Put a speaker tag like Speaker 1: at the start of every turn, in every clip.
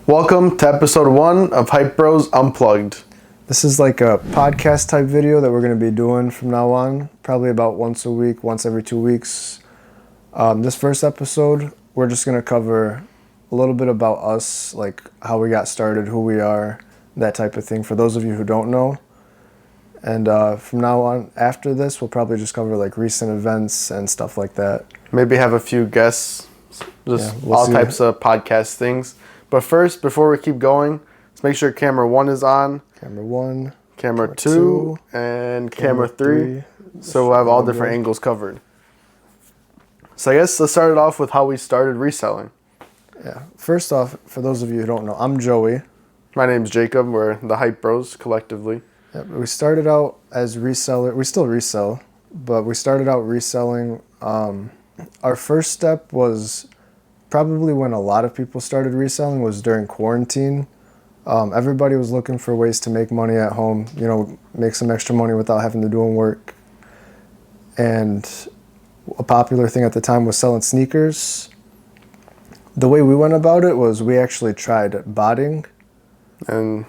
Speaker 1: Welcome to episode 1 of HypeBroz Unplugged.
Speaker 2: This is like a podcast type video that we're going to be doing from now on, probably about once a week, once every 2 weeks. This first episode, we're just going to cover a little bit about us, like how we got started, who we are, that type of thing, for those of you who don't know. And from now on, after this, we'll probably just cover like recent events and stuff like that.
Speaker 1: Maybe have a few guests, just
Speaker 2: we'll
Speaker 1: all
Speaker 2: see.
Speaker 1: types of podcast things. But first, before we keep going, let's make sure camera 1 is on,
Speaker 2: Camera 1,
Speaker 1: camera 2, and camera 3. So we'll have all different angles covered. So I guess let's start it off with how we started reselling.
Speaker 2: Yeah. First off, for those of you who don't know, I'm Joey.
Speaker 1: My name's Jacob. We're the HypeBroz collectively.
Speaker 2: Yeah, we started out as reseller. We still resell, but we started out reselling. Our first step was probably when a lot of people started reselling was during quarantine. Everybody was looking for ways to make money at home, make some extra money without having to do work. And a popular thing at the time was selling sneakers. The way we went about it was we actually tried botting.
Speaker 1: And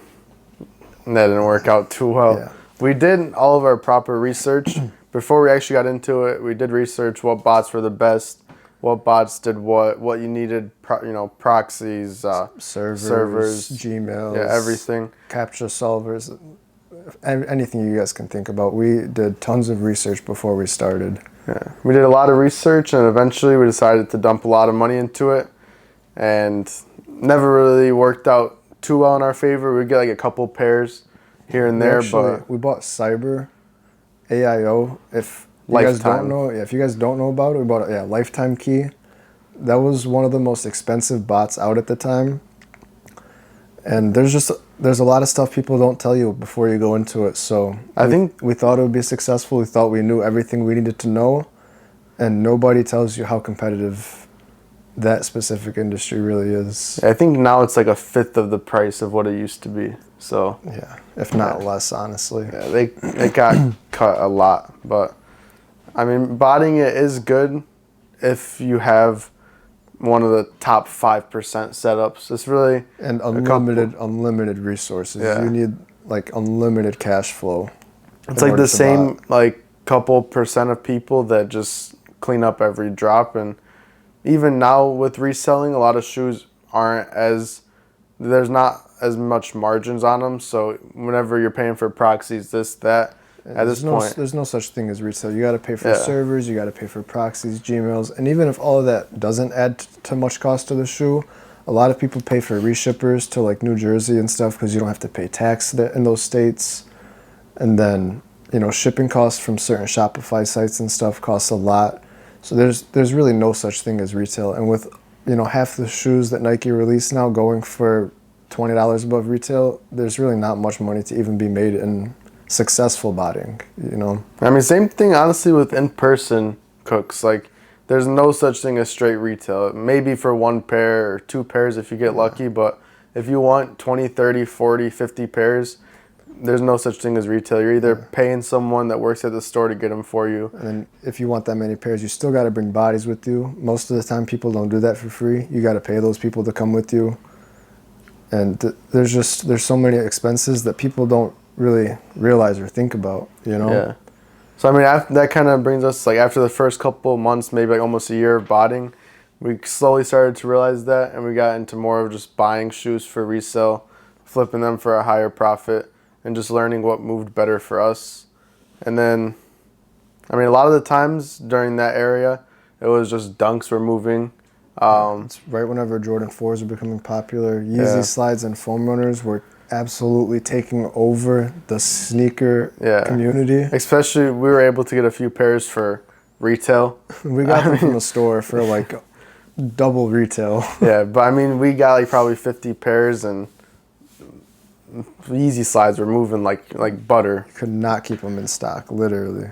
Speaker 1: that didn't work out too well.
Speaker 2: Yeah.
Speaker 1: We did all of our proper research. Before we actually got into it, we did research what bots were the best, what bots did what you needed, proxies, servers,
Speaker 2: Gmails,
Speaker 1: yeah, everything.
Speaker 2: captcha solvers, anything you guys can think about. We did tons of research before we started.
Speaker 1: Yeah, we did a lot of research, and eventually we decided to dump a lot of money into it, and never really worked out too well in our favor. We get like a couple pairs here and there, but
Speaker 2: we bought Cyber AIO. If you guys don't know, if you guys don't know about it, we bought a lifetime key. That was one of the most expensive bots out at the time. And there's a lot of stuff people don't tell you before you go into it. So I think we thought it would be successful. We thought we knew everything we needed to know, and nobody tells you how competitive that specific industry really is.
Speaker 1: I think now it's like a fifth of the price of what it used to be. So
Speaker 2: yeah, if not less, honestly.
Speaker 1: Yeah, they got cut a lot, but I mean, botting it is good if you have one of the top 5% setups. It's really
Speaker 2: and unlimited resources.
Speaker 1: Yeah.
Speaker 2: You need like unlimited cash flow.
Speaker 1: It's like the same like couple percent of people that just clean up every drop. And even now with reselling, a lot of shoes there's not as much margins on them. So whenever you're paying for proxies, that. At this point,
Speaker 2: there's no such thing as retail. You got to pay for servers, you got to pay for proxies, Gmails, and even if all of that doesn't add to much cost to the shoe, a lot of people pay for reshippers to like New Jersey and stuff because you don't have to pay tax in those states. And then shipping costs from certain Shopify sites and stuff costs a lot. So there's really no such thing as retail. And with half the shoes that Nike release now going for $20 above retail, there's really not much money to even be made in successful botting.
Speaker 1: I mean, same thing honestly with in-person cooks. Like there's no such thing as straight retail. Maybe for 1 pair or 2 pairs if you get lucky, but if you want 20, 30, 40, 50 pairs, there's no such thing as retail. You're either paying someone that works at the store to get them for you. And
Speaker 2: then if you want that many pairs, you still got to bring bodies with you. Most of the time people don't do that for free. You got to pay those people to come with you. And there's so many expenses that people don't really realize or think about,
Speaker 1: Yeah. So I mean, that kind of brings us like after the first couple months, maybe like almost a year of botting, we slowly started to realize that, and we got into more of just buying shoes for resale, flipping them for a higher profit, and just learning what moved better for us. And then, I mean, a lot of the times during that area, it was just dunks were moving.
Speaker 2: It's right whenever Jordan 4s were becoming popular. Yeezy slides and foam runners were absolutely taking over the sneaker community.
Speaker 1: Especially, we were able to get a few pairs for retail.
Speaker 2: We got them from the store for like double retail.
Speaker 1: Yeah, but I mean, we got like probably 50 pairs, and Yeezy slides were moving like butter.
Speaker 2: You could not keep them in stock, literally.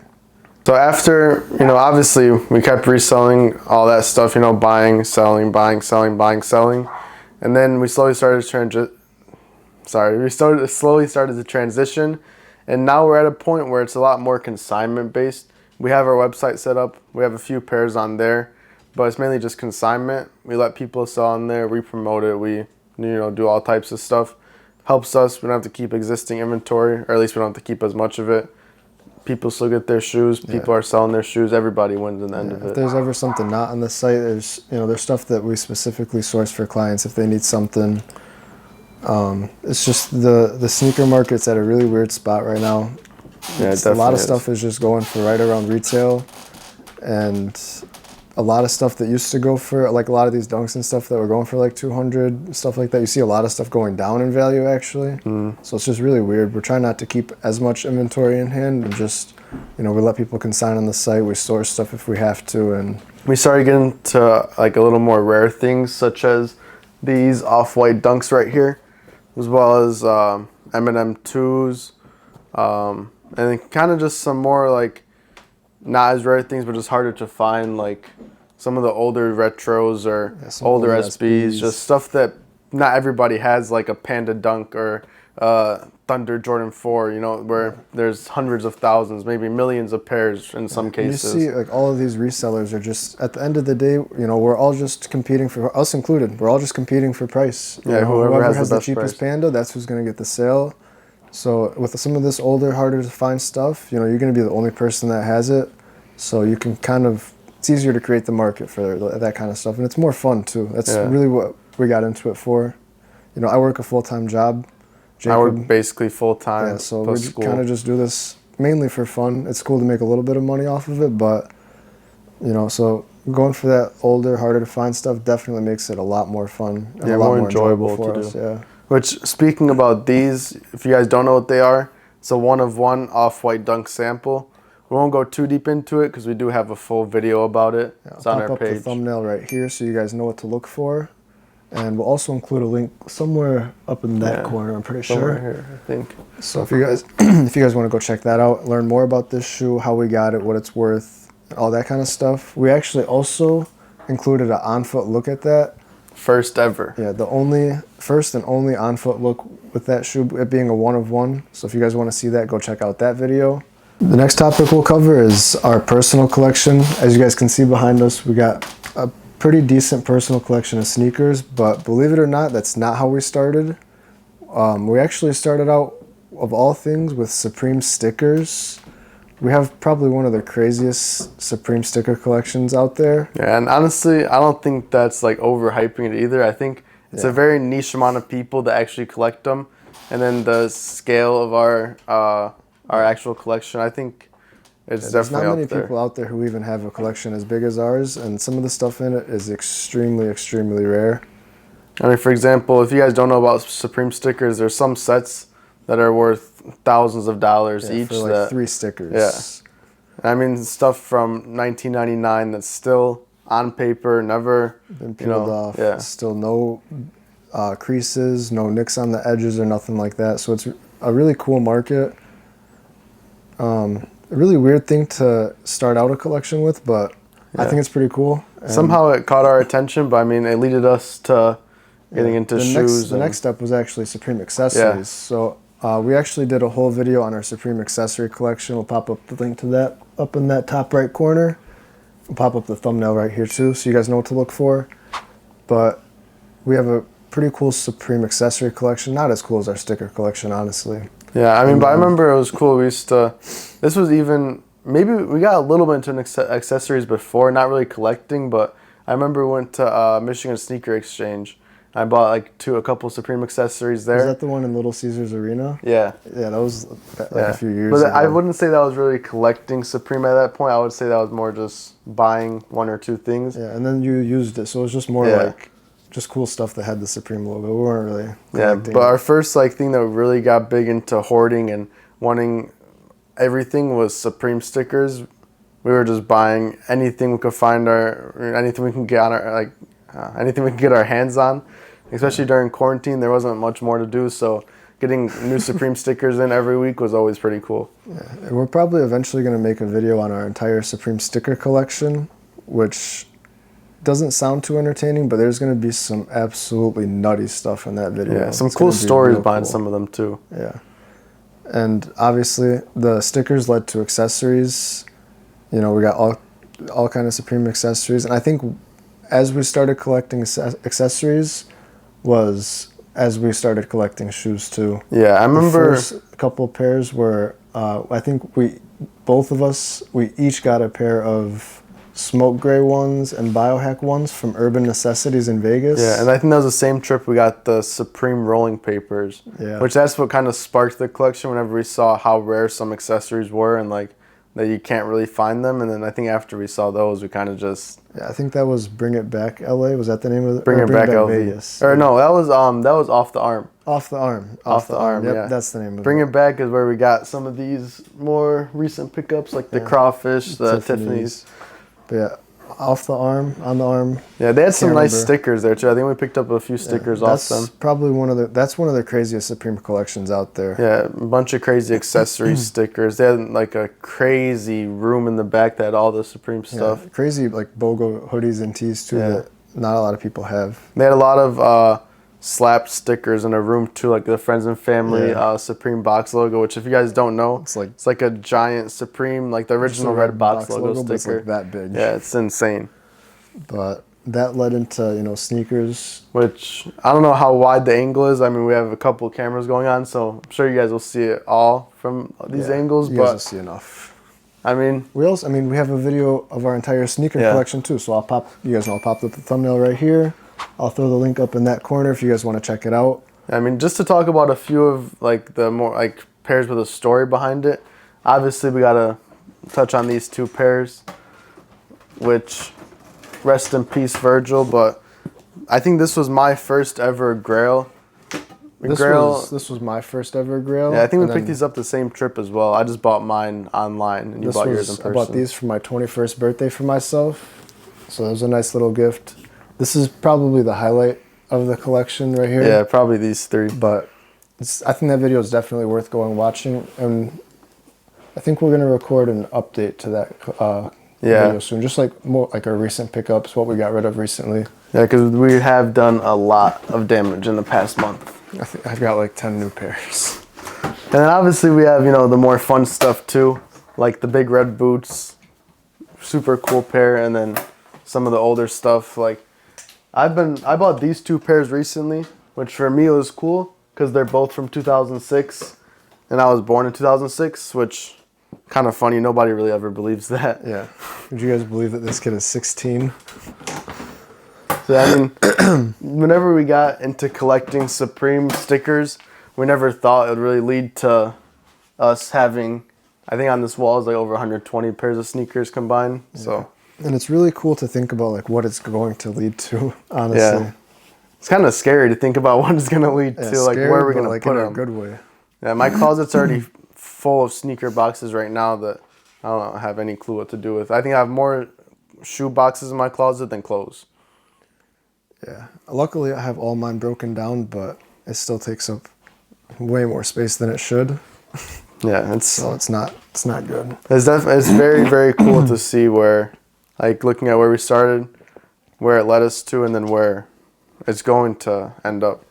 Speaker 1: So after, obviously we kept reselling all that stuff, buying, selling, buying, selling, buying, selling. And then we slowly started to transition. And now we're at a point where it's a lot more consignment based. We have our website set up. We have a few pairs on there, but it's mainly just consignment. We let people sell on there. We promote it. We do all types of stuff. Helps us. We don't have to keep existing inventory, or at least we don't have to keep as much of it. People still get their shoes. People are selling their shoes. Everybody wins in the end of it.
Speaker 2: If there's ever something not on the site, there's stuff that we specifically source for clients if they need something. It's just the sneaker market's at a really weird spot right now.
Speaker 1: Yeah,
Speaker 2: A lot of stuff is just going for right around retail, and a lot of stuff that used to go for, like a lot of these dunks and stuff that were going for like 200, stuff like that, you see a lot of stuff going down in value actually. So it's just really weird. We're trying not to keep as much inventory in hand, and just, we let people consign on the site. We source stuff if we have to, and
Speaker 1: we started getting to like a little more rare things, such as these off-white dunks right here, as well as M&M 2s, and then kind of just some more like not as rare things, but just harder to find, like some of the older retros or older SBs, just stuff that not everybody has, like a Panda Dunk or Thunder Jordan 4, where there's hundreds of thousands, maybe millions of pairs in some cases.
Speaker 2: You see, like, all of these resellers are just, at the end of the day, we're all just competing for, us included, we're all just competing for price.
Speaker 1: Whoever has the
Speaker 2: cheapest
Speaker 1: price.
Speaker 2: Panda, that's who's going to get the sale. So with some of this older, harder to find stuff, you're going to be the only person that has it. So you can it's easier to create the market for that kind of stuff. And it's more fun too. That's really what we got into it for. I work a full-time job.
Speaker 1: I work basically full-time.
Speaker 2: Yeah, so we kind of just do this mainly for fun. It's cool to make a little bit of money off of it, but, so going for that older, harder to find stuff definitely makes it a lot more fun. And a lot more enjoyable for us. Yeah.
Speaker 1: Which, speaking about these, if you guys don't know what they are, it's a one-of-one off-white dunk sample. We won't go too deep into it because we do have a full video about it. It's on our page.
Speaker 2: I'll pop up the thumbnail right here so you guys know what to look for. And we'll also include a link somewhere up in that corner, I'm pretty sure.
Speaker 1: Here, I think.
Speaker 2: So if you guys want to go check that out, learn more about this shoe, how we got it, what it's worth, all that kind of stuff. We actually also included an on-foot look at that.
Speaker 1: First ever.
Speaker 2: Yeah, the first and only on-foot look with that shoe, it being a one-of-one. So if you guys want to see that, go check out that video. The next topic we'll cover is our personal collection. As you guys can see behind us, we got a pretty decent personal collection of sneakers, but believe it or not, that's not how we started. We actually started out, of all things, with Supreme stickers. We have probably one of the craziest Supreme sticker collections out there.
Speaker 1: Yeah, and honestly, I don't think that's like overhyping it either. I think it's a very niche amount of people that actually collect them, and then the scale of our actual collection, I think it's definitely out there. There's not many
Speaker 2: people out there who even have a collection as big as ours, and some of the stuff in it is extremely, extremely rare.
Speaker 1: I mean, for example, if you guys don't know about Supreme stickers, there's some sets that are worth thousands of dollars each.
Speaker 2: For like 3 stickers.
Speaker 1: Yeah. I mean, stuff from 1999 that's still on paper, never
Speaker 2: been peeled off. Yeah. Still no creases, no nicks on the edges or nothing like that. So it's a really cool market. A really weird thing to start out a collection with, but I think it's pretty cool. And
Speaker 1: somehow it caught our attention, but I mean, it led us to getting into shoes.
Speaker 2: The next step was actually Supreme accessories. Yeah. So we actually did a whole video on our Supreme accessory collection. We'll pop up the link to that up in that top right corner. We'll pop up the thumbnail right here too, so you guys know what to look for. But we have a pretty cool Supreme accessory collection. Not as cool as our sticker collection, honestly.
Speaker 1: Yeah, I mean, but I remember it was cool. We used to, this was even, maybe we got a little bit into accessories before, not really collecting, but I remember we went to Michigan Sneaker Exchange. I bought like a couple Supreme accessories there.
Speaker 2: Was that the one in Little Caesars Arena?
Speaker 1: Yeah.
Speaker 2: Yeah, that was like a few years ago.
Speaker 1: I wouldn't say that was really collecting Supreme at that point. I would say that was more just buying 1 or 2 things.
Speaker 2: Yeah, and then you used it, so it was just more like just cool stuff that had the Supreme logo. We weren't really collecting.
Speaker 1: Yeah, but our first thing that really got big into hoarding and wanting everything was Supreme stickers. We were just buying anything we could find anything we can get on anything we can get our hands on. Especially during quarantine, there wasn't much more to do, so getting new Supreme stickers in every week was always pretty cool.
Speaker 2: Yeah, and we're probably eventually going to make a video on our entire Supreme sticker collection, which doesn't sound too entertaining, but there's going to be some absolutely nutty stuff in that video.
Speaker 1: Yeah, some cool stories behind some of them too.
Speaker 2: Yeah. And obviously, the stickers led to accessories. We got all kind of Supreme accessories, and I think as we started collecting accessories, was as we started collecting shoes too.
Speaker 1: Yeah, I remember
Speaker 2: the first couple pairs were I think we each got a pair of smoke gray ones and biohack ones from Urban Necessities in Vegas.
Speaker 1: Yeah, and I think that was the same trip we got the Supreme rolling papers.
Speaker 2: Yeah.
Speaker 1: Which that's what kind of sparked the collection whenever we saw how rare some accessories were and like that you can't really find them. And then I think after we saw those, we kind of just...
Speaker 2: Yeah, I think that was Bring It Back LA. Was that the name of it?
Speaker 1: Bring It Back LV.
Speaker 2: Vegas.
Speaker 1: Or no, that was Off the Arm.
Speaker 2: Off the Arm.
Speaker 1: Off the Arm,
Speaker 2: Yep,
Speaker 1: yeah.
Speaker 2: that's the name of
Speaker 1: Bring
Speaker 2: it.
Speaker 1: It Back is where we got some of these more recent pickups, like the Crawfish, the Tiffany's.
Speaker 2: But yeah, Off the Arm, On the Arm.
Speaker 1: Yeah, they had some nice
Speaker 2: remember.
Speaker 1: stickers there too. I think we picked up a few stickers off them.
Speaker 2: Probably that's one of the craziest Supreme collections out there.
Speaker 1: Yeah, a bunch of crazy accessory stickers. They had like a crazy room in the back that had all the Supreme stuff.
Speaker 2: Yeah, crazy like BOGO hoodies and tees too that not a lot of people have.
Speaker 1: They had a lot of slapped stickers in a room too, like the Friends and Family Supreme box logo, which if you guys don't know, it's like a giant Supreme, like the original red box logo sticker.
Speaker 2: It's like that big.
Speaker 1: Yeah, it's insane.
Speaker 2: But that led into, sneakers.
Speaker 1: Which, I don't know how wide the angle is. I mean, we have a couple cameras going on, so I'm sure you guys will see it all from these angles.
Speaker 2: You
Speaker 1: but
Speaker 2: guys will see enough.
Speaker 1: I mean...
Speaker 2: we have a video of our entire sneaker collection too, so you guys know I'll pop up the thumbnail right here. I'll throw the link up in that corner if you guys want to check it out.
Speaker 1: I mean, just to talk about a few of, like, the more, like, pairs with a story behind it. Obviously, we got to touch on these two pairs, which... rest in peace, Virgil, but I think this was my first ever Grail.
Speaker 2: This was my first ever Grail.
Speaker 1: Yeah, I think we picked these up the same trip as well. I just bought mine online, and you bought yours in person.
Speaker 2: I bought these for my 21st birthday for myself, so it was a nice little gift. This is probably the highlight of the collection right here.
Speaker 1: Yeah, probably these three.
Speaker 2: But I think that video is definitely worth going watching, and I think we're gonna record an update to that video soon, just like more like our recent pickups, what we got rid of recently.
Speaker 1: Yeah, because we have done a lot of damage in the past month.
Speaker 2: I think I've got like 10 new pairs.
Speaker 1: And then obviously we have, the more fun stuff too, like the big red boots, super cool pair, and then some of the older stuff. Like I bought these two pairs recently, which for me was cool because they're both from 2006, and I was born in 2006, which kind of funny. Nobody really ever believes that.
Speaker 2: Yeah. Would you guys believe that this kid is 16?
Speaker 1: So I mean, whenever we got into collecting Supreme stickers, we never thought it would really lead to us having, I think on this wall is like over 120 pairs of sneakers combined. Yeah. So.
Speaker 2: And it's really cool to think about like what it's going to lead to, honestly.
Speaker 1: Yeah. It's kind of scary to think about what it's going to lead to, like where we're going to put them.
Speaker 2: In a good way.
Speaker 1: Yeah, my closet's already full of sneaker boxes right now that I don't have any clue what to do with. I think I have more shoe boxes in my closet than clothes.
Speaker 2: Yeah. Luckily, I have all mine broken down, but it still takes up way more space than it should.
Speaker 1: Yeah,
Speaker 2: it's not good.
Speaker 1: It's very, very cool to see where, like looking at where we started, where it led us to, and then where it's going to end up.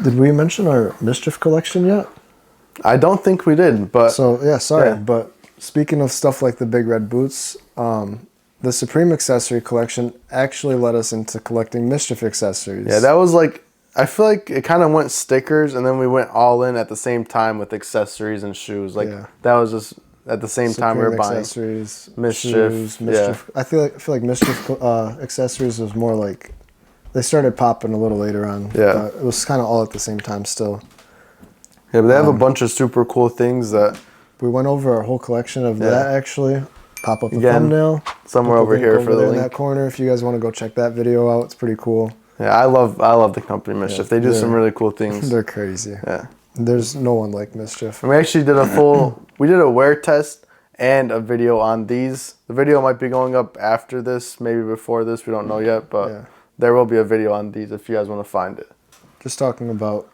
Speaker 2: Did we mention our Mischief collection yet?
Speaker 1: I don't think we did, but...
Speaker 2: So, yeah, sorry, but speaking of stuff like the big red boots, the Supreme accessory collection actually led us into collecting Mischief accessories.
Speaker 1: Yeah, that was like... I feel like it kind of went stickers, and then we went all in at the same time with accessories and shoes. Like, that was just... At the same time, we were buying
Speaker 2: accessories,
Speaker 1: Mischief.
Speaker 2: Shoes, Mischief. Yeah. I feel like Mischief accessories was more like... They started popping a little later on.
Speaker 1: Yeah.
Speaker 2: It was kind of all at the same time still.
Speaker 1: Yeah, but they have a bunch of super cool things that...
Speaker 2: We went over our whole collection of that, actually. Pop up the
Speaker 1: Again,
Speaker 2: thumbnail.
Speaker 1: Somewhere over here for the link.
Speaker 2: In that corner if you guys want to go check that video out. It's pretty cool.
Speaker 1: Yeah, I love the company Mischief. They do some really cool things.
Speaker 2: They're crazy.
Speaker 1: Yeah.
Speaker 2: There's no one like Mischief.
Speaker 1: And we actually did we did a wear test and a video on these. The video might be going up after this, maybe before this. We don't know yet, but there will be a video on these if you guys want to find it.
Speaker 2: Just talking about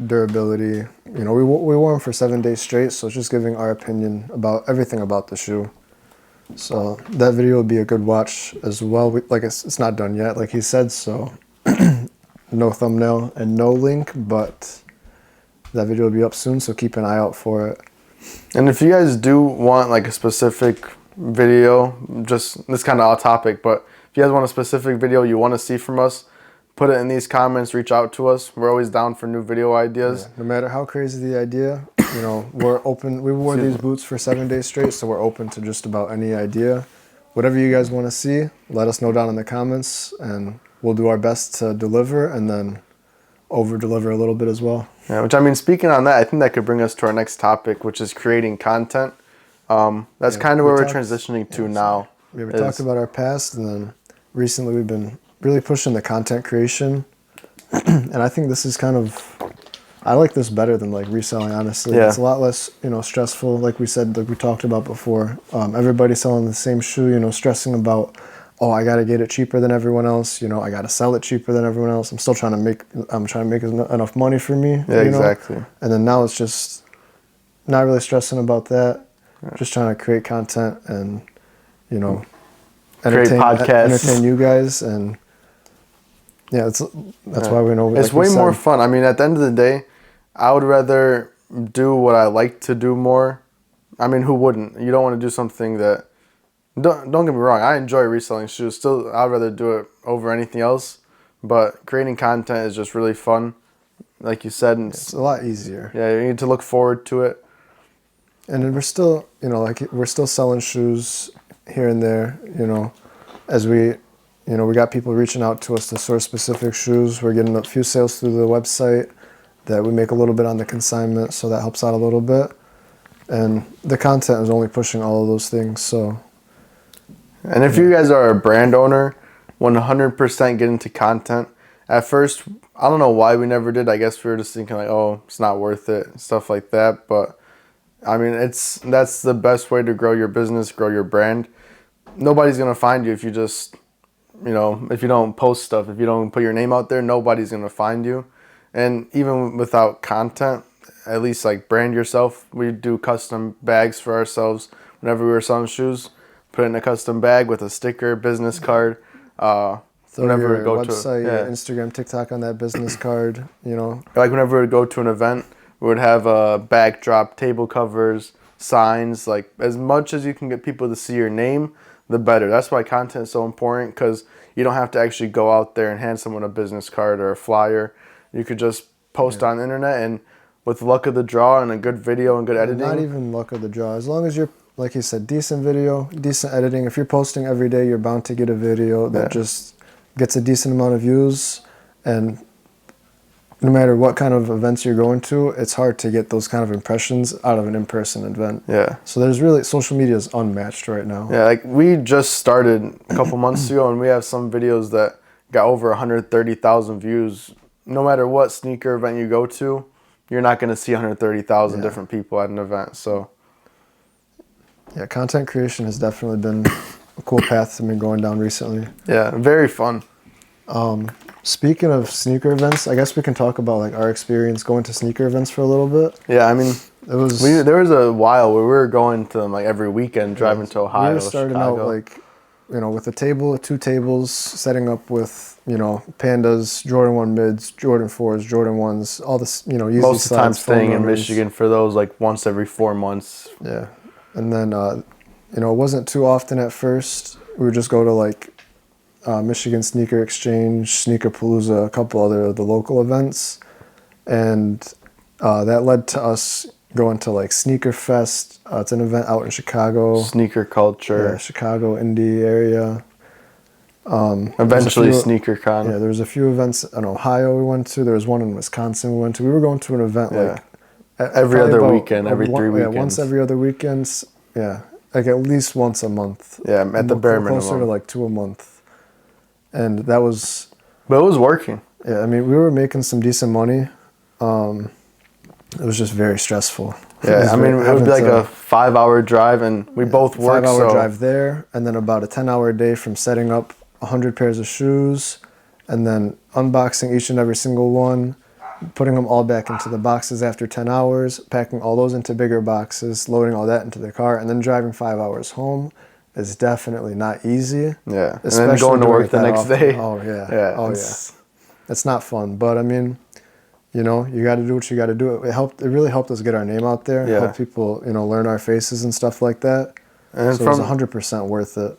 Speaker 2: durability. We wore them for 7 days straight, so it's just giving our opinion about everything about the shoe. So that video will be a good watch as well. It's not done yet, like he said, so no thumbnail and no link, but that video will be up soon, so keep an eye out for it.
Speaker 1: And if you guys do want like a specific video, just this kind of off topic, but if you guys want a specific video you want to see from us, put it in these comments, reach out to us. We're always down for new video ideas.
Speaker 2: Yeah, no matter how crazy the idea, we're open. We wore these boots for 7 days straight, so we're open to just about any idea. Whatever you guys want to see, let us know down in the comments, and we'll do our best to deliver and then over-deliver a little bit as well.
Speaker 1: Yeah, which, I mean, speaking on that, I think that could bring us to our next topic, which is creating content. That's kind of where we're transitioning to now.
Speaker 2: We talked about our past, and then recently we've been really pushing the content creation. And I think this is I like this better than like reselling, honestly.
Speaker 1: Yeah.
Speaker 2: It's a lot less, stressful. Like we said, like we talked about before, everybody selling the same shoe, stressing about, oh, I got to get it cheaper than everyone else. I got to sell it cheaper than everyone else. I'm trying to make enough money for me.
Speaker 1: Yeah, exactly.
Speaker 2: And then now it's just not really stressing about that. Yeah. Just trying to create content and, entertain you guys. And yeah, that's why we know.
Speaker 1: It's way more fun. I mean, at the end of the day, I would rather do what I like to do more. I mean, who wouldn't? You don't want to do something that... Don't get me wrong. I enjoy reselling shoes. Still, I'd rather do it over anything else. But creating content is just really fun. Like you said.
Speaker 2: It's a lot easier.
Speaker 1: Yeah, you need to look forward to it.
Speaker 2: And then we're still, we're still selling shoes here and there, as we got people reaching out to us to source specific shoes. We're getting a few sales through the website that we make a little bit on the consignment, so that helps out a little bit. And the content is only pushing all of those things, so.
Speaker 1: And if you guys are a brand owner, 100% get into content. At first, I don't know why we never did. I guess we were just thinking like, oh, it's not worth it, stuff like that. But I mean, that's the best way to grow your business, grow your brand. Nobody's gonna find you if you just, if you don't post stuff, if you don't put your name out there, nobody's gonna find you. And even without content, at least like brand yourself. We do custom bags for ourselves whenever we were selling shoes. Put it in a custom bag with a sticker, business card. Whenever
Speaker 2: we go website, to Instagram, TikTok on that business card,
Speaker 1: Like whenever we would go to an event, we would have a backdrop, table covers, signs. Like as much as you can get people to see your name, the better. That's why content is so important, because you don't have to actually go out there and hand someone a business card or a flyer. You could just post on the internet, and with luck of the draw and a good video and good editing.
Speaker 2: Not even luck of the draw. As long as you're, like you said, decent video, decent editing. If you're posting every day, you're bound to get a video that just gets a decent amount of views. And no matter what kind of events you're going to, it's hard to get those kind of impressions out of an in-person event. Yeah. So there's really, social media is unmatched right now.
Speaker 1: Yeah, like we just started a couple months ago, and we have some videos that got over 130,000 views. No matter what sneaker event you go to, you're not going to see 130,000 different people at an event. So
Speaker 2: yeah, content creation has definitely been a cool path to me going down recently.
Speaker 1: Yeah, very fun.
Speaker 2: Speaking of sneaker events, I guess we can talk about like our experience going to sneaker events for a little bit.
Speaker 1: Yeah, I mean, there was a while where we were going to them like every weekend, driving to Ohio.
Speaker 2: We were starting out like, with a table, 2 tables, setting up with, Pandas, Jordan 1 mids, Jordan 4s, Jordan 1s, all this, Yeezy
Speaker 1: most of the time
Speaker 2: slides,
Speaker 1: staying in Michigan for those like once every 4 months.
Speaker 2: Yeah. And then, it wasn't too often at first. We would just go to like Michigan Sneaker Exchange, Sneaker Palooza, a couple other of the local events. And that led to us going to like Sneaker Fest. It's an event out in Chicago.
Speaker 1: Sneaker culture.
Speaker 2: Yeah, Chicago, Indy area.
Speaker 1: Eventually Sneaker Con.
Speaker 2: Yeah, there was a few events in Ohio we went to. There was one in Wisconsin we went to. We were going to an event like
Speaker 1: every other weekend, every 3 weekends.
Speaker 2: Yeah, once every other weekends. Yeah, like at least once a month.
Speaker 1: Yeah, at the bare minimum.
Speaker 2: Closer to like 2 a month. And that was...
Speaker 1: But it was working.
Speaker 2: Yeah, I mean, we were making some decent money. It was just very stressful.
Speaker 1: Yeah, I mean, it would be like a 5-hour drive, and we both worked.
Speaker 2: 5-hour drive there, and then about a 10-hour day from setting up 100 pairs of shoes, and then unboxing each and every single one, putting them all back into the boxes after 10 hours, packing all those into bigger boxes, loading all that into the car, and then driving 5 hours home is definitely not easy.
Speaker 1: Yeah, and then going to work the next day.
Speaker 2: Oh, yeah. Yeah. Oh, yeah. It's not fun, but I mean... you got to do what you got to do. It really helped us get our name out there. Yeah. Help people, learn our faces and stuff like that.
Speaker 1: And
Speaker 2: so it was 100% worth it.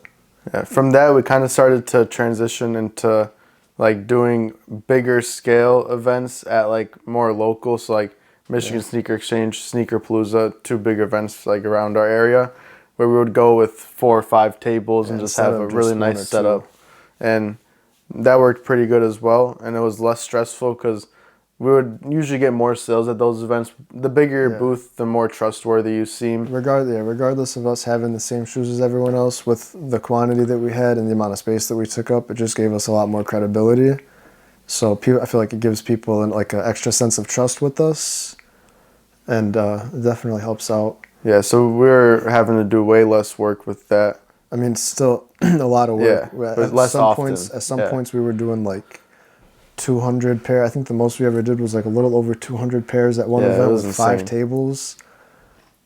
Speaker 1: Yeah, from that we kind of started to transition into like doing bigger scale events at like more local, so like Michigan Sneaker Exchange, Sneaker Palooza, 2 big events like around our area, where we would go with 4 or 5 tables and just have a really nice setup, and that worked pretty good as well, and it was less stressful because we would usually get more sales at those events. The bigger your booth, the more trustworthy you seem.
Speaker 2: Regardless of us having the same shoes as everyone else, with the quantity that we had and the amount of space that we took up, it just gave us a lot more credibility. So I feel like it gives people like an extra sense of trust with us, and it definitely helps out.
Speaker 1: Yeah, so we're having to do way less work with that.
Speaker 2: I mean, still a lot of work.
Speaker 1: Yeah, but less often.
Speaker 2: At some points, we were doing like 200 pair. I think the most we ever did was like a little over 200 pairs at one event with 5 tables.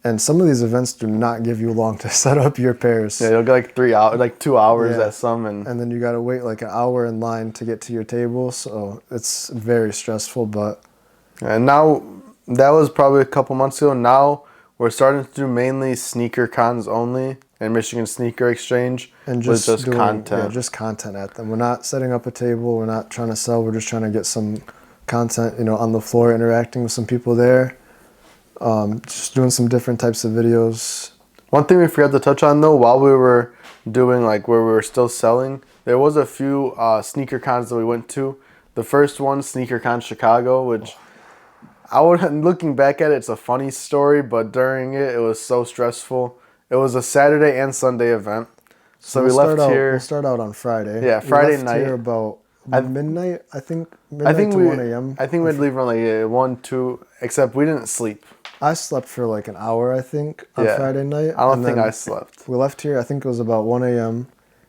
Speaker 2: And some of these events do not give you long to set up your pairs.
Speaker 1: Yeah, you'll get like 3 hours, like 2 hours at some, and
Speaker 2: then you gotta wait like an hour in line to get to your table. So it's very stressful. But
Speaker 1: and now that was probably a couple months ago. Now we're starting to do mainly sneaker cons only and Michigan Sneaker Exchange,
Speaker 2: and just doing content. Yeah, just content at them. We're not setting up a table. We're not trying to sell. We're just trying to get some content, on the floor, interacting with some people there. Just doing some different types of videos.
Speaker 1: One thing we forgot to touch on though, while we were doing like where we were still selling, there was a few sneaker cons that we went to. The first one, Sneaker Con Chicago, which looking back at it, it's a funny story, but during it was so stressful. It was a Saturday and Sunday event. So we left here.
Speaker 2: We'll start out on Friday.
Speaker 1: Yeah, Friday
Speaker 2: we left
Speaker 1: night.
Speaker 2: Here about midnight, I think. Midnight to 1 a.m.
Speaker 1: I think we'd leave around like 1, 2, except we didn't sleep.
Speaker 2: I slept for like an hour, I think, on Friday night.
Speaker 1: I don't think I slept.
Speaker 2: We left here, I think it was about 1 a.m.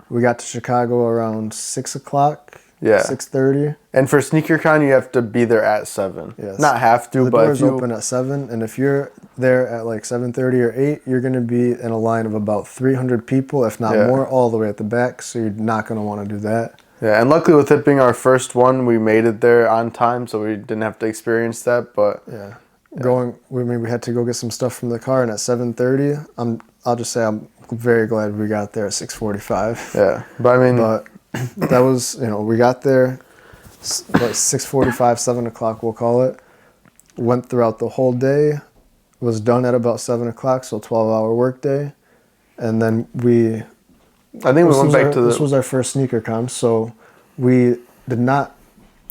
Speaker 2: We got to Chicago around 6 o'clock.
Speaker 1: Yeah.
Speaker 2: 6:30.
Speaker 1: And for SneakerCon, you have to be there at 7.
Speaker 2: Yes.
Speaker 1: Not have to, but
Speaker 2: the doors open at 7, and if you're there at like 7:30 or 8, you're going to be in a line of about 300 people, if not more, all the way at the back, so you're not going to want to do that.
Speaker 1: Yeah, and luckily with it being our first one, we made it there on time, so we didn't have to experience that, but...
Speaker 2: Yeah. We had to go get some stuff from the car, and at 7:30, I'll just say I'm very glad we got there at 6:45.
Speaker 1: Yeah, but I mean...
Speaker 2: But that was, we got there, like 6:45, 7 o'clock, we'll call it. Went throughout the whole day, was done at about 7 o'clock, so 12-hour work day. And then this was our first sneaker con, so we did not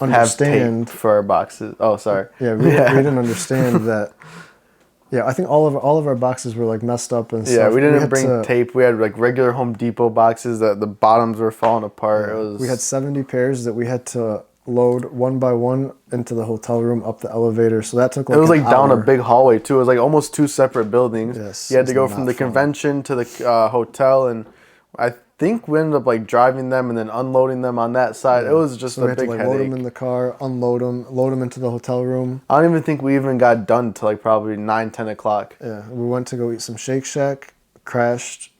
Speaker 2: understand...
Speaker 1: Have tape for our boxes. Oh, sorry.
Speaker 2: Yeah, we didn't understand that... Yeah, I think all of our boxes were like messed up and stuff.
Speaker 1: Yeah, we didn't bring tape. We had like regular Home Depot boxes that the bottoms were falling apart.
Speaker 2: Yeah. We had 70 pairs that we had to load one by one into the hotel room up the elevator. So that took like
Speaker 1: it was like
Speaker 2: an
Speaker 1: down
Speaker 2: hour.
Speaker 1: a big hallway too. It was like almost 2 separate buildings.
Speaker 2: Yes,
Speaker 1: you had to go from the convention to the hotel, and I think we ended up like driving them and then unloading them on that side. Yeah. It was just a big headache.
Speaker 2: Load them in the car, unload them, load them into the hotel room.
Speaker 1: I don't even think we even got done till like probably 9, 10 o'clock.
Speaker 2: Yeah, we went to go eat some Shake Shack, crashed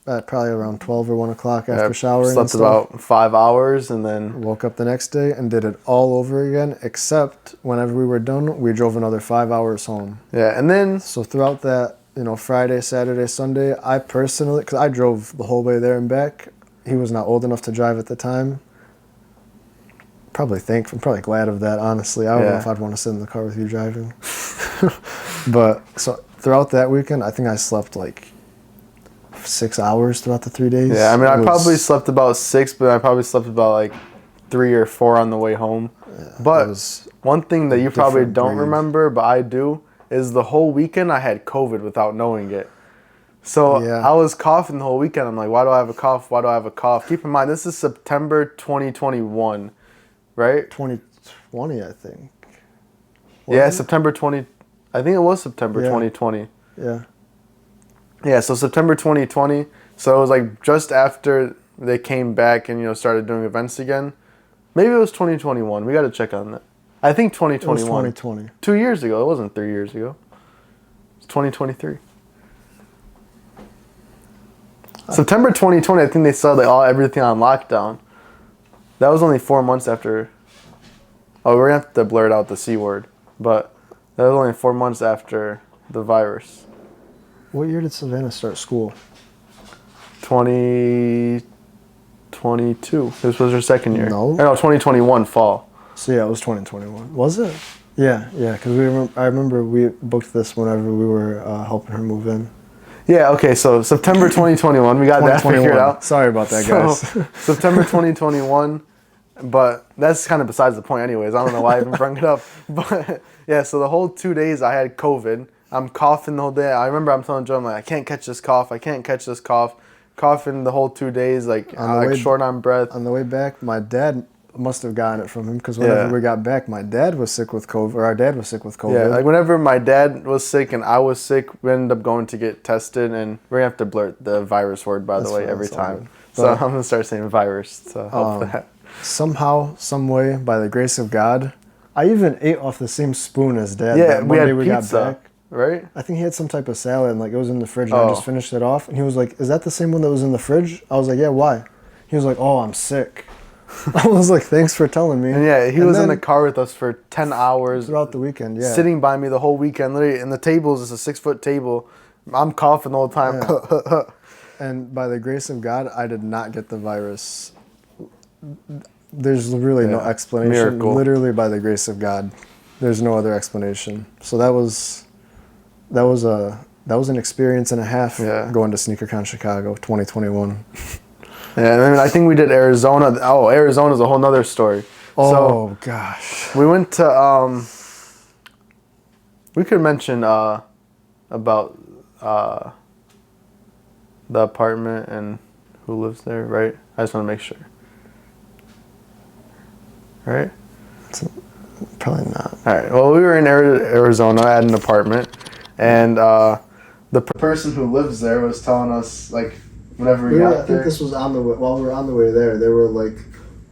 Speaker 2: at probably around 12 or 1 o'clock after showering.
Speaker 1: Slept about 5 hours and then...
Speaker 2: Woke up the next day and did it all over again, except whenever we were done, we drove another 5 hours home.
Speaker 1: Yeah, and then...
Speaker 2: So throughout that... Friday, Saturday, Sunday, I personally, because I drove the whole way there and back. He was not old enough to drive at the time. I'm probably glad of that, honestly. I don't know if I'd want to sit in the car with you driving. But, so throughout that weekend, I think I slept like 6 hours throughout the 3 days.
Speaker 1: Yeah, I mean, I probably slept about 6, but I probably slept about like 3 or 4 on the way home. Yeah, but one thing that you probably don't remember, but I do, is the whole weekend I had COVID without knowing it. So I was coughing the whole weekend. I'm like, why do I have a cough? Why do I have a cough? Keep in mind, this is September 2021, right?
Speaker 2: 2020, I think.
Speaker 1: Yeah, September 20... I think it was September 2020.
Speaker 2: Yeah.
Speaker 1: Yeah, so September 2020. So it was like just after they came back and, started doing events again. Maybe it was 2021. We got to check on that. I think 2021. It was
Speaker 2: 2020.
Speaker 1: 2 years ago. It wasn't 3 years ago. It's 2023. September 2020, I think they saw everything on lockdown. That was only 4 months after... Oh, we're going to have to blur out the C word. But that was only 4 months after the virus.
Speaker 2: What year did Savannah start school?
Speaker 1: 2022. This was your second year.
Speaker 2: No.
Speaker 1: No, 2021 fall.
Speaker 2: So yeah, it was 2021. Was it? Yeah, because I remember we booked this whenever we were helping her move in.
Speaker 1: Yeah, okay, so September 2021, we got that figured out.
Speaker 2: Sorry about that, guys.
Speaker 1: September 2021, but that's kind of besides the point anyways. I don't know why I even brought it up. But yeah, so the whole 2 days I had COVID. I'm coughing the whole day. I remember I'm telling Joe, I'm like, I can't catch this cough. Coughing the whole 2 days, like short on breath.
Speaker 2: On the way back, my dad must have gotten it from him because whenever we got back, my dad was sick with COVID, or our dad was sick with COVID.
Speaker 1: Yeah, like whenever my dad was sick and I was sick, we ended up going to get tested, and we're gonna have to blurt the virus word, by the way, every time. So I'm gonna start saying virus to help that.
Speaker 2: Somehow, some way, by the grace of God, I even ate off the same spoon as Dad.
Speaker 1: Yeah,
Speaker 2: that
Speaker 1: we
Speaker 2: Monday
Speaker 1: had pizza,
Speaker 2: got back.
Speaker 1: right?
Speaker 2: I think he had some type of salad, and like it was in the fridge, and I just finished it off. And he was like, "Is that the same one that was in the fridge?" I was like, "Yeah, why?" He was like, "Oh, I'm sick." I was like, "Thanks for telling me."
Speaker 1: And yeah, he was in the car with us for 10 hours.
Speaker 2: Throughout the weekend, yeah.
Speaker 1: Sitting by me the whole weekend, literally, and the table is a 6-foot table. I'm coughing the whole time.
Speaker 2: Yeah. And by the grace of God, I did not get the virus. There's really no explanation.
Speaker 1: Miracle.
Speaker 2: Literally by the grace of God. There's no other explanation. So that was an experience and a half going to SneakerCon Chicago 2021.
Speaker 1: Yeah, I mean, I think we did Arizona. Oh, Arizona's a whole nother story.
Speaker 2: Oh, gosh.
Speaker 1: We went to, we could mention about the apartment and who lives there, right? I just want to make sure. Right?
Speaker 2: Probably not.
Speaker 1: All right. Well, we were in Arizona at an apartment, and the person who lives there was telling us, like, whenever we got there.
Speaker 2: I think this was on the way, while we were on the way there, they were like,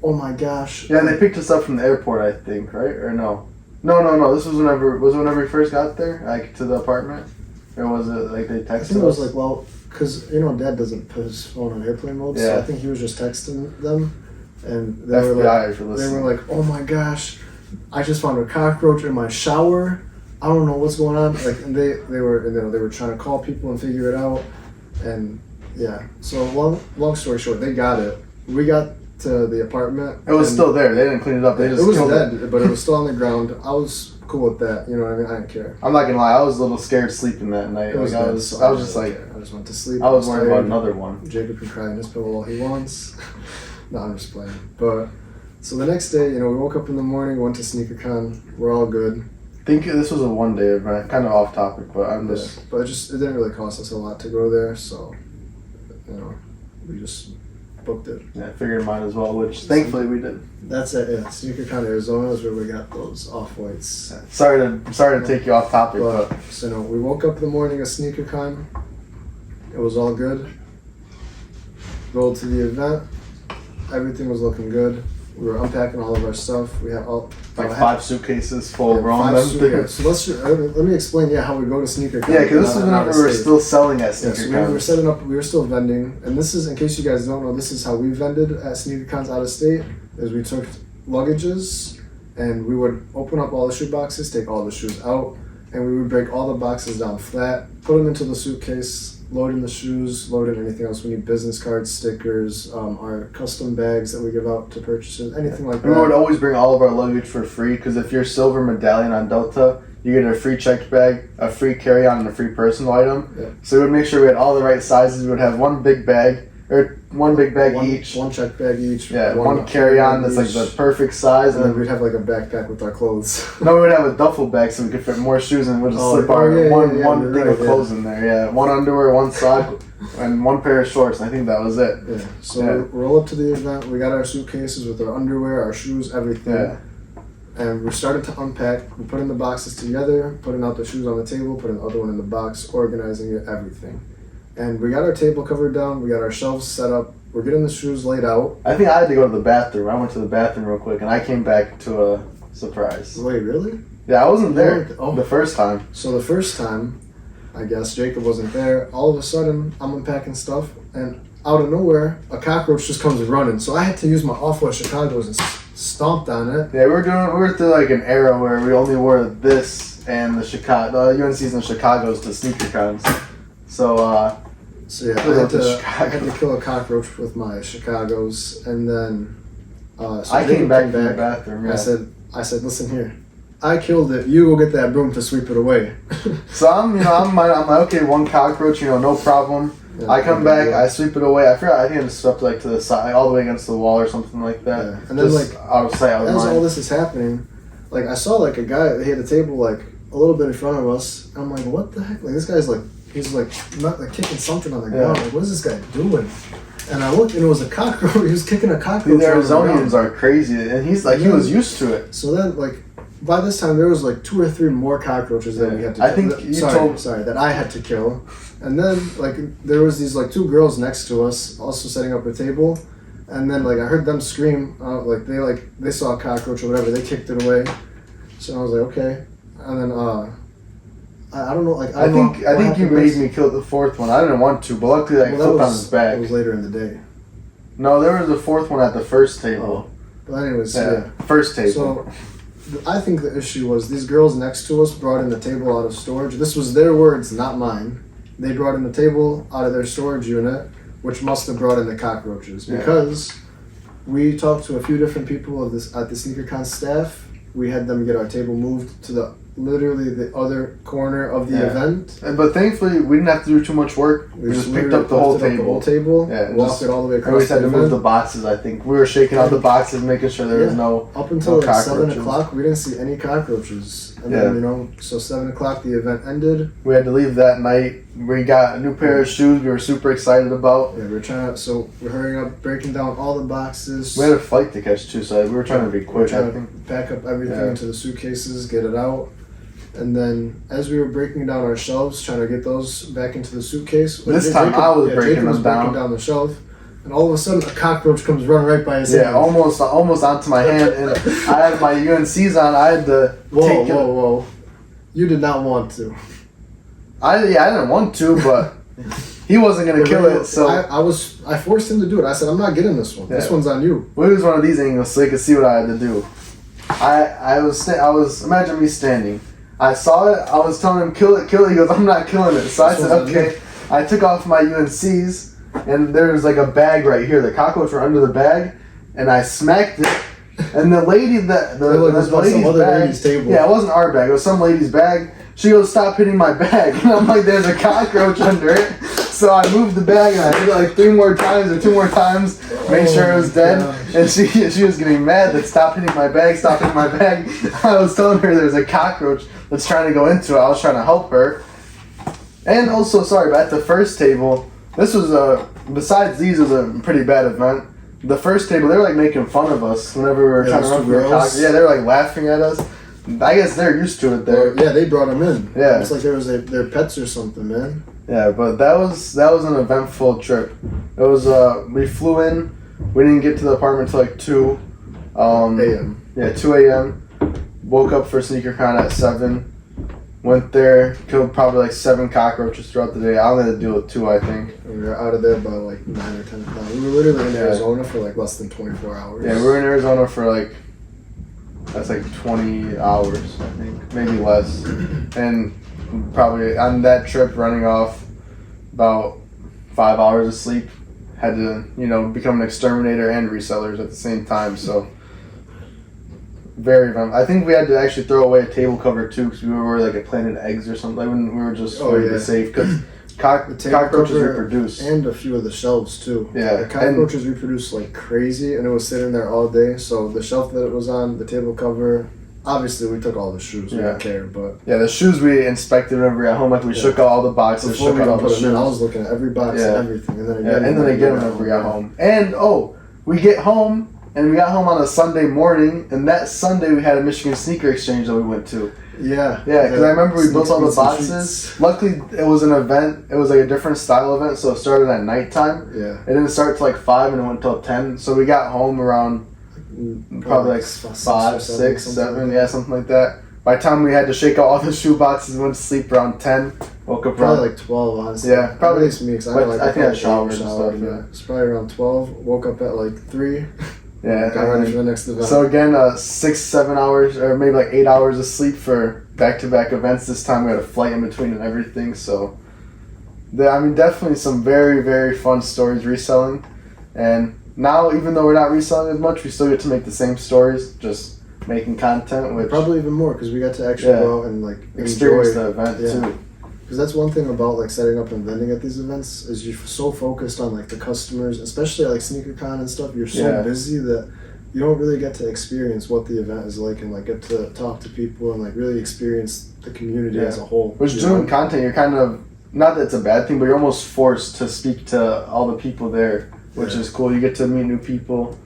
Speaker 2: "Oh my gosh."
Speaker 1: Yeah, they picked us up from the airport, I think, right? Or no? No. This was whenever we first got there, like, to the apartment? Or was it, like, they texted us?
Speaker 2: I think it was like, well, because, Dad doesn't put his phone on airplane mode, so I think he was just texting them. And they were like, "Oh my gosh, I just found a cockroach in my shower. I don't know what's going on." Like, and they were trying to call people and figure it out. And yeah, so long story short, they got it. We got to the apartment.
Speaker 1: It was still there. They didn't clean it up. They just
Speaker 2: it was dead, but it was still on the ground. I was cool with that. You know what I mean? I didn't care.
Speaker 1: I'm not gonna lie. I was a little scared sleeping that night.
Speaker 2: It was
Speaker 1: I was just like,
Speaker 2: I just went to sleep.
Speaker 1: I was worried about another one.
Speaker 2: Jacob can cry in his pillow all he wants. No, I'm just playing. But so the next day, we woke up in the morning, went to SneakerCon. We're all good.
Speaker 1: I think this was a one-day event, kind of off topic, but
Speaker 2: But it didn't really cost us a lot to go there, so we just booked it.
Speaker 1: Yeah, figured might as well, which thankfully we did.
Speaker 2: That's it. Yeah, SneakerCon Arizona is where we got those off-whites.
Speaker 1: Yeah. Sorry to take you off topic, but
Speaker 2: so we woke up the morning of SneakerCon. It was all good. Rolled to the event. Everything was looking good. We were unpacking all of our stuff. We had all
Speaker 1: 5 suitcases full of wrong.
Speaker 2: So let me explain how we go to SneakerCon.
Speaker 1: Yeah, because this is whenever we were still selling at SneakerCon.
Speaker 2: So we were setting up. We were still vending, and this is, in case you guys don't know, this is how we vended at SneakerCons out of state. Is we took luggages, and we would open up all the shoe boxes, take all the shoes out, and we would break all the boxes down flat, put them into the suitcase. Load in the shoes, load in anything else. We need business cards, stickers, our custom bags that we give out to purchasers, anything like that.
Speaker 1: We would always bring all of our luggage for free, because if you're silver medallion on Delta, you get a free checked bag, a free carry-on, and a free personal item. Yeah. So we would make sure we had all the right sizes. We would have one big bag each.
Speaker 2: One check bag each.
Speaker 1: Yeah, one carry-on that's like the perfect size.
Speaker 2: And then we'd have like a backpack with our clothes.
Speaker 1: No, we would have a duffel bag so we could fit more shoes and we'd just slip our one thing of clothes in there. Yeah, one underwear, one sock, and one pair of shorts. I think that was it.
Speaker 2: Yeah. So we roll up to the event. We got our suitcases with our underwear, our shoes, everything. Yeah. And we started to unpack. We put in the boxes together, putting out the shoes on the table, putting the other one in the box, organizing it, everything. And we got our table covered down. We got our shelves set up. We're getting the shoes laid out.
Speaker 1: I think I had to go to the bathroom. I went to the bathroom real quick, and I came back to a surprise.
Speaker 2: Wait, really?
Speaker 1: Yeah, I wasn't there the first time.
Speaker 2: So the first time, I guess, Jacob wasn't there. All of a sudden, I'm unpacking stuff, and out of nowhere, a cockroach just comes running. So I had to use my off-white Chicago's and stomped on it.
Speaker 1: Yeah, we were through like an era where we only wore this and the UNC's and Chicago's to SneakerCons. So
Speaker 2: So yeah, I had to kill a cockroach with my Chicago's, and then so
Speaker 1: I came back from the bathroom. Yeah.
Speaker 2: I said, listen here, I killed it. You go get that broom to sweep it away.
Speaker 1: So I'm like, okay, one cockroach, no problem. Yeah, I come back, I sweep it away. I forgot, I think I just swept to the side, all the way against the wall or something like that. Yeah.
Speaker 2: And then
Speaker 1: just out of sight, out of mind.
Speaker 2: As all this is happening, I saw a guy. He had a table a little bit in front of us. And I'm like, what the heck? This guy's he's not kicking something on the ground. What is this guy doing? And I looked, and it was a cockroach. He was kicking a cockroach.
Speaker 1: The Arizonians are crazy, and he's he was used to it.
Speaker 2: So then, by this time, there was 2 or 3 more cockroaches that we had to kill.
Speaker 1: I think
Speaker 2: that I had to kill. And then, there was these 2 girls next to us, also setting up a table. And then, I heard them scream, they saw a cockroach or whatever. They kicked it away. So I was like, okay. And then, I don't know, I
Speaker 1: think you made me kill the 4th one. I didn't want to, but luckily I flipped on his back.
Speaker 2: It was later in the day.
Speaker 1: No, there was a 4th one at the first table.
Speaker 2: Oh. But anyways,
Speaker 1: first table.
Speaker 2: So, I think the issue was these girls next to us brought in the table out of storage. This was their words, not mine. They brought in the table out of their storage unit, which must have brought in the cockroaches. Because we talked to a few different people at the SneakerCon staff. We had them get our table moved to literally the other corner of the event.
Speaker 1: But thankfully, we didn't have to do too much work. We just picked up the whole table.
Speaker 2: Walked it all the way across.
Speaker 1: We always had to move the boxes, I think. We were shaking out the boxes, making sure there was no
Speaker 2: up until 7 o'clock, we didn't see any cockroaches. And then, so 7 o'clock, the event ended.
Speaker 1: We had to leave that night. We got a new pair of shoes we were super excited about.
Speaker 2: Yeah, we're hurrying up, breaking down all the boxes.
Speaker 1: We had a flight to catch too, so we were trying to be quick.
Speaker 2: We were trying to pack up everything into the suitcases, get it out. And then, as we were breaking down our shelves, trying to get those back into the suitcase.
Speaker 1: This time I was breaking them down.
Speaker 2: Breaking down the shelf. And all of a sudden, a cockroach comes running right by his hand.
Speaker 1: Yeah, almost onto my hand. And I had my UNCs on. I had to take it.
Speaker 2: Whoa. You did not want to.
Speaker 1: I didn't want to, but he wasn't going to kill it, so...
Speaker 2: I forced him to do it. I said, I'm not getting this one. Yeah. This one's on you.
Speaker 1: We was one of these angles so they could see what I had to do. I was imagine me standing. I saw it. I was telling him, kill it. He goes, I'm not killing it. So I said, okay. I took off my UNCs, and there was a bag right here. The cockroach were under the bag, and I smacked it. And the lady the lady's bag.
Speaker 2: Table.
Speaker 1: Yeah, it wasn't our bag. It was some lady's bag. She goes, stop hitting my bag. And I'm like, there's a cockroach under it. So I moved the bag, and I hit it 3 more times or 2 more times, make sure it was dead. God. And she was getting mad that stop hitting my bag. I was telling her there's a cockroach that's trying to go into it. I was trying to help her. And also, but at the first table, this was besides these, was a pretty bad event. The first table, they were making fun of us whenever we were trying to run for a cockroach. Yeah, they were laughing at us. I guess they're used to it there.
Speaker 2: Well, yeah, they brought them in.
Speaker 1: Yeah.
Speaker 2: It's there was their pets or something, man.
Speaker 1: Yeah, but that was an eventful trip. It was we flew in. We didn't get to the apartment until 2
Speaker 2: a.m.
Speaker 1: Yeah, 2 a.m. Woke up for SneakerCon at 7. Went there, killed probably 7 cockroaches throughout the day. I only had to deal with 2, I think.
Speaker 2: And we were out of there by 9 or 10 o'clock. We were literally in Arizona for less than 24 hours.
Speaker 1: Yeah, we were in Arizona for that's 20 hours, I think, maybe less. And probably on that trip running off about 5 hours of sleep. Had to, become an exterminator and resellers at the same time, so very fun. I think we had to actually throw away a table cover too because we were planting eggs or something. When we were just to be safe because cockroaches reproduce.
Speaker 2: And a few of the shelves too.
Speaker 1: Yeah.
Speaker 2: The cockroaches reproduce like crazy, and it was sitting there all day. So the shelf that it was on, the table cover, obviously we took all the shoes. We didn't care, but...
Speaker 1: Yeah, the shoes we inspected whenever we got home. We shook out all the boxes, shook out all the shoes.
Speaker 2: I was looking at every box and everything. And then
Speaker 1: again whenever we got home. And, we get home, and we got home on a Sunday morning, and that Sunday we had a Michigan sneaker exchange that we went to.
Speaker 2: Yeah.
Speaker 1: Yeah, because I remember we built all the boxes. Luckily, it was an event. It was a different style event, so it started at nighttime.
Speaker 2: Yeah.
Speaker 1: It didn't start till 5 and it went till 10. So we got home around probably 5, 6, 7, something like that. By the time we had to shake out all the shoe boxes, we went to sleep around 10. Woke up
Speaker 2: probably 12, honestly.
Speaker 1: Yeah, probably.
Speaker 2: It's me, because I think I showered and stuff.
Speaker 1: Yeah.
Speaker 2: It's probably around 12. Woke up at 3.
Speaker 1: Yeah,
Speaker 2: got ready for the next event.
Speaker 1: So again, 6, 7 hours, or maybe 8 hours of sleep for back-to-back events. This time we had a flight in between and everything. So Definitely some very, very fun stories reselling. And now, even though we're not reselling as much, we still get to make the same stories, just making content. Which
Speaker 2: probably even more because we got to actually go out and like
Speaker 1: experience
Speaker 2: enjoy
Speaker 1: the event too.
Speaker 2: Because that's one thing about like setting up and vending at these events is you're so focused on like the customers, especially at like SneakerCon and stuff. You're so busy that you don't really get to experience what the event is like and like get to talk to people and like really experience the community as a whole.
Speaker 1: Which doing content, you're kind of, not that it's a bad thing, but you're almost forced to speak to all the people there, which is cool. You get to meet new people,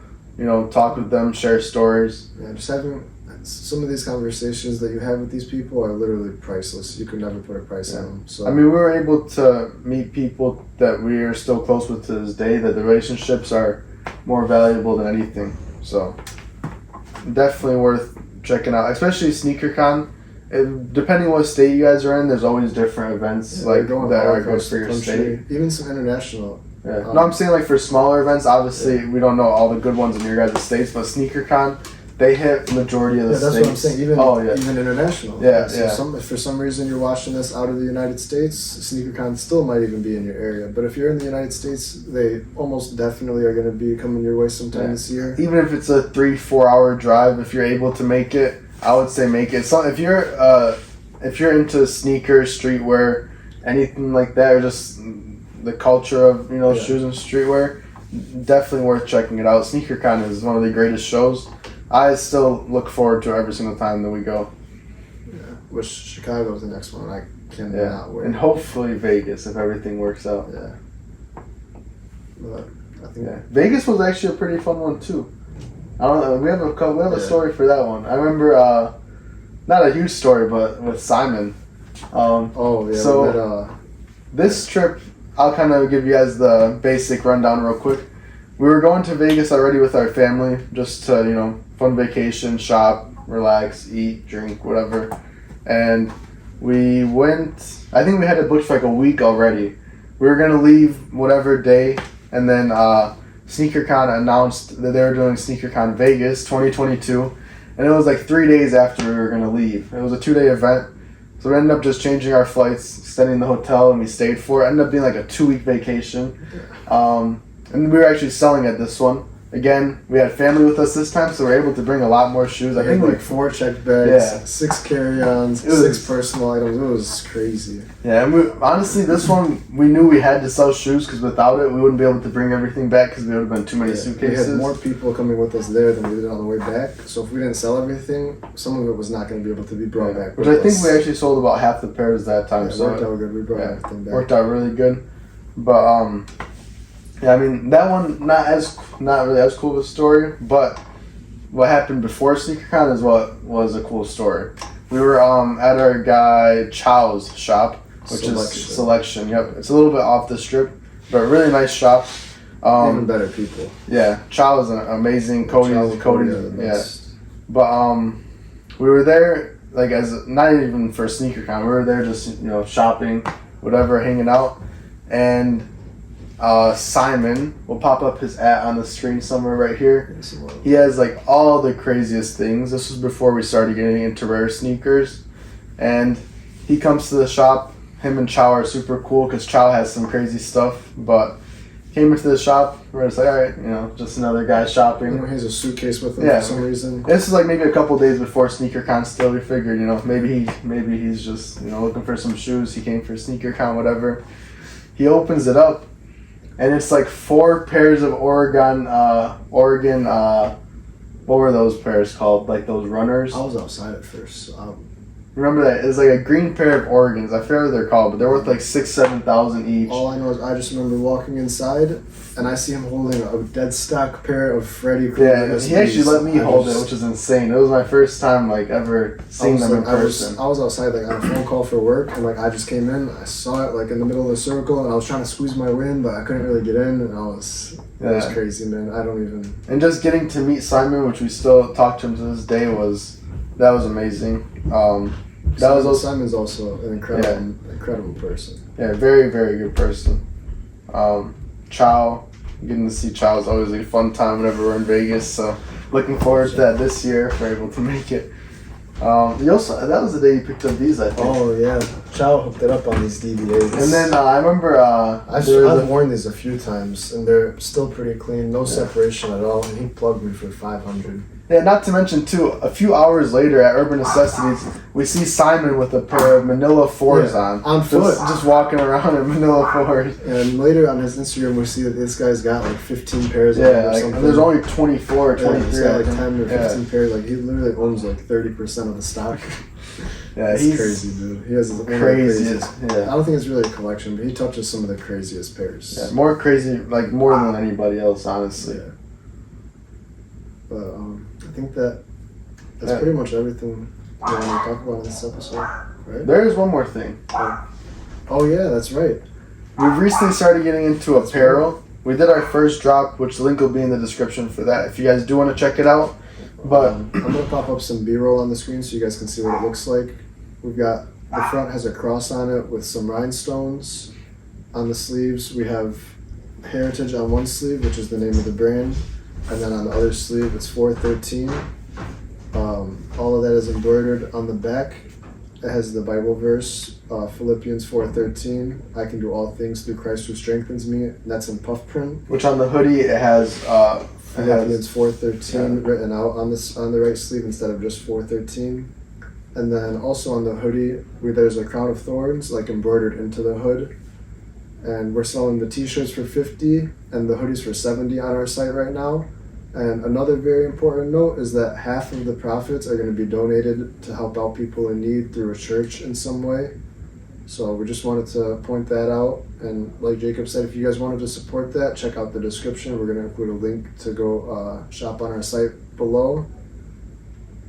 Speaker 1: talk with them, share stories.
Speaker 2: Yeah, just having some of these conversations that you have with these people are literally priceless. You could never put a price on them. So
Speaker 1: we were able to meet people that we are still close with to this day, that the relationships are more valuable than anything. So definitely worth checking out, especially SneakerCon. Depending what state you guys are in, there's always different events that are good for your state.
Speaker 2: Even some international.
Speaker 1: Yeah. No, I'm saying like for smaller events, obviously we don't know all the good ones in your guys' states, but SneakerCon, they hit majority of the states.
Speaker 2: That's what I'm saying. Even international. For some reason you're watching this out of the United States, SneakerCon still might even be in your area. But if you're in the United States, they almost definitely are going to be coming your way sometime this year.
Speaker 1: Even if it's a 3-4 hour drive, if you're able to make it, I would say make it. So if you're into sneakers, streetwear, anything like that, or just the culture of shoes and streetwear, definitely worth checking it out. SneakerCon is one of the greatest shows. I still look forward to it every single time that we go.
Speaker 2: Yeah, which Chicago's the next one. I cannot wait.
Speaker 1: And hopefully Vegas if everything works out.
Speaker 2: Yeah. But I think
Speaker 1: Vegas was actually a pretty fun one too. I don't know. We have a story for that one. I remember, not a huge story, but with Simon. So this trip, I'll kind of give you guys the basic rundown real quick. We were going to Vegas already with our family, just to fun vacation, shop, relax, eat, drink, whatever. And we went. I think we had it booked for like a week already. We were gonna leave whatever day, and then SneakerCon announced that they were doing SneakerCon Vegas 2022, and it was like 3 days after we were going to leave. It was a 2-day event, so we ended up just changing our flights, extending the hotel, and we stayed for it. It ended up being like a 2-week vacation, and we were actually selling at this one. Again, we had family with us this time, so we were able to bring a lot more shoes.
Speaker 2: I think like 4 check bags, 6 carry-ons, 6 personal items. It was crazy.
Speaker 1: Yeah, and honestly, this one, we knew we had to sell shoes because without it, we wouldn't be able to bring everything back because we would have been too many suitcases.
Speaker 2: We had more people coming with us there than we did on the way back. So if we didn't sell everything, some of it was not going to be able to be brought back.
Speaker 1: Which I think we actually sold about half the pairs that time.
Speaker 2: So it worked out good. We brought everything back.
Speaker 1: Worked out really good. But, that one, not really as cool of a story, but what happened before SneakerCon is what was a cool story. We were at our guy Chow's shop, which is Selection. Yep, it's a little bit off the strip, but a really nice shop.
Speaker 2: Even better people.
Speaker 1: Yeah, Chow is an amazing. Cody. But we were there like as not even for SneakerCon. We were there just shopping, whatever, hanging out, and Simon will pop up his on the screen somewhere right here. He has like all the craziest things. This was before we started getting into rare sneakers, and he comes to the shop. Him and Chow are super cool because Chow has some crazy stuff, but came into the shop. We're just like, all right, just another guy shopping.
Speaker 2: He has a suitcase with him for some reason.
Speaker 1: This is like maybe a couple days before SneakerCon. Still, we figured, maybe he's just looking for some shoes. He came for SneakerCon, whatever. He opens it up. And it's like 4 pairs of Oregon, what were those pairs called? Like those runners?
Speaker 2: I was outside at first. So
Speaker 1: remember that? It's like a green pair of Oregons. I forget what they're called, but they're worth like $6,000-$7,000 each.
Speaker 2: All I know is I just remember walking inside, and I see him holding a dead stock pair of Freddie Krueger.
Speaker 1: Yeah, and he actually let me hold it, which is insane. It was my first time ever seeing them in person.
Speaker 2: I was outside on a phone call for work, and I just came in. I saw it in the middle of the circle, and I was trying to squeeze my way in, but I couldn't really get in, and it was crazy, man. I don't even. And just getting to meet Simon, which we still talk to him to this day, was amazing. Simon's also an incredible person.
Speaker 1: Yeah, very, very good person. Chow, getting to see Chow is always a fun time whenever we're in Vegas. So looking forward to that this year if we're able to make it. That was the day you picked up these, I think.
Speaker 2: Oh yeah, Chow hooked it up on these DVAs.
Speaker 1: And then I remember
Speaker 2: I've worn these a few times, and they're still pretty clean, no separation at all. And he plugged me for $500.
Speaker 1: Yeah, not to mention too, a few hours later at Urban Necessities, we see Simon with a pair of Manila 4s on
Speaker 2: foot,
Speaker 1: just walking around in Manila 4s.
Speaker 2: And later on his Instagram, we see that this guy's got like 15 pairs.
Speaker 1: Yeah, like, and there's only 24 or 23.
Speaker 2: He's got like 10 or 15 pairs. Like he literally owns like 30% of the stock.
Speaker 1: Yeah,
Speaker 2: he's crazy, dude. He has the craziest.
Speaker 1: Yeah.
Speaker 2: I don't think it's really a collection, but he touches some of the craziest pairs.
Speaker 1: Yeah, more crazy, like more than anybody else, honestly.
Speaker 2: Yeah. But I think that's pretty much everything we want to talk about in this episode, right?
Speaker 1: There is one more thing.
Speaker 2: Oh yeah, that's right.
Speaker 1: We've recently started getting into apparel. We did our first drop, which the link will be in the description for that if you guys do want to check it out. But
Speaker 2: I'm gonna pop up some B-roll on the screen so you guys can see what it looks like. We've got the front has a cross on it with some rhinestones on the sleeves. We have Heritage on one sleeve, which is the name of the brand, and then on the other sleeve it's 413. All of that is embroidered on the back. It has the Bible verse, Philippians 4:13. I can do all things through Christ who strengthens me. And that's in puff print.
Speaker 1: Which on the hoodie it has
Speaker 2: Philippians 4:13 written out on the right sleeve instead of just 4:13. And then also on the hoodie, there's a crown of thorns like embroidered into the hood. And we're selling the t-shirts for $50 and the hoodies for $70 on our site right now. And another very important note is that half of the profits are going to be donated to help out people in need through a church in some way. So we just wanted to point that out. And like Jacob said, if you guys wanted to support that, check out the description. We're going to include a link to go shop on our site below.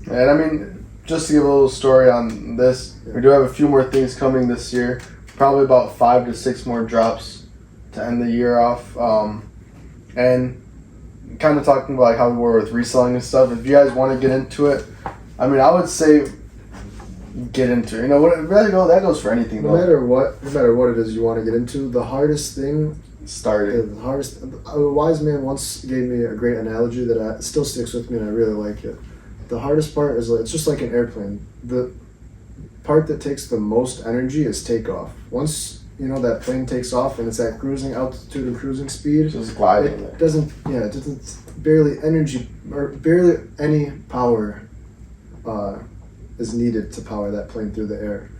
Speaker 1: And I mean, just to give a little story on this, we do have a few more things coming this year. Probably about 5 to 6 more drops to end the year off. And kind of talking about like how we were with reselling and stuff. If you guys want to get into it, I mean, I would say get into it. You know, that goes for anything.
Speaker 2: No matter what it is you want to get into, the hardest thing. A wise man once gave me a great analogy that still sticks with me, and I really like it. The hardest part is it's just like an airplane. The part that takes the most energy is takeoff. Once that plane takes off and it's at cruising altitude and cruising speed,
Speaker 1: just gliding.
Speaker 2: It doesn't barely any power is needed to power that plane through the air.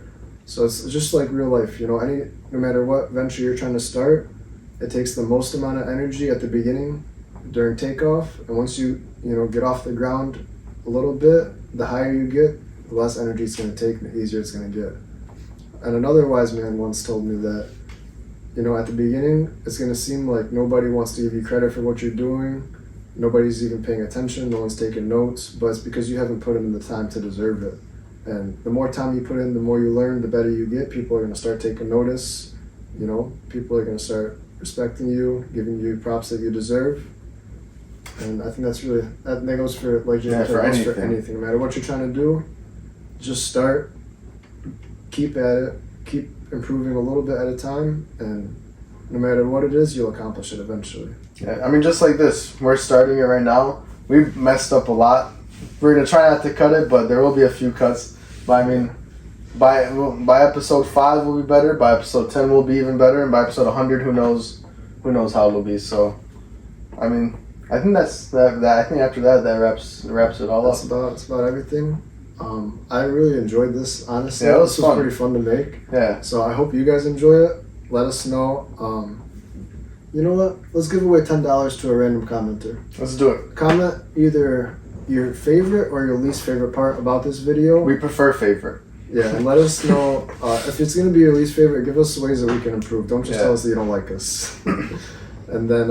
Speaker 2: So it's just like real life, no matter what venture you're trying to start, it takes the most amount of energy at the beginning during takeoff, and once you get off the ground a little bit, the higher you get, the less energy it's going to take and the easier it's going to get. And another wise man once told me that, at the beginning, it's going to seem like nobody wants to give you credit for what you're doing. Nobody's even paying attention. No one's taking notes. But it's because you haven't put in the time to deserve it. And the more time you put in, the more you learn, the better you get. People are going to start taking notice. People are going to start respecting you, giving you props that you deserve. And I think that goes for, like you said,
Speaker 1: for
Speaker 2: anything. No matter what you're trying to do, just start. Keep at it, keep improving a little bit at a time, and no matter what it is, you'll accomplish it eventually.
Speaker 1: Yeah, I mean, just like this, we're starting it right now. We've messed up a lot. We're going to try not to cut it, but there will be a few cuts. But I mean, by episode 5 will be better, by episode 10 will be even better, and by episode 100, who knows how it'll be. So, I mean, I think that's that. I think after that wraps it all up.
Speaker 2: That's about everything. I really enjoyed this, honestly.
Speaker 1: Yeah,
Speaker 2: this was pretty fun to make.
Speaker 1: Yeah.
Speaker 2: So I hope you guys enjoy it. Let us know. You know what? Let's give away $10 to a random commenter.
Speaker 1: Let's do it.
Speaker 2: Comment either your favorite or your least favorite part about this video.
Speaker 1: We prefer favorite.
Speaker 2: Yeah, and let us know if it's going to be your least favorite. Give us ways that we can improve. Don't just tell us that you don't like us. And then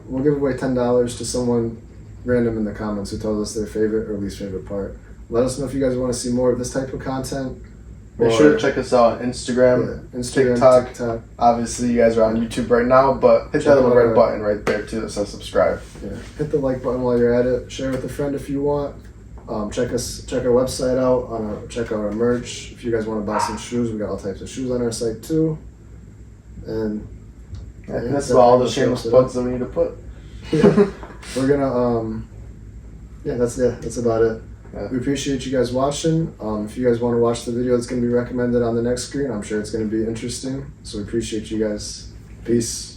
Speaker 2: we'll give away $10 to someone random in the comments who tells us their favorite or least favorite part. Let us know if you guys want to see more of this type of content.
Speaker 1: Make sure to check us out on Instagram, TikTok. Obviously, you guys are on YouTube right now, but hit that little red button right there too that says subscribe.
Speaker 2: Yeah, hit the like button while you're at it. Share with a friend if you want. Check our website out. Check out our merch. If you guys want to buy some shoes, we got all types of shoes on our site too. And
Speaker 1: that's about all the shameless plugs that we need to put.
Speaker 2: Yeah. We're gonna that's about it. We appreciate you guys watching. If you guys want to watch the video that's going to be recommended on the next screen, I'm sure it's going to be interesting. So we appreciate you guys. Peace.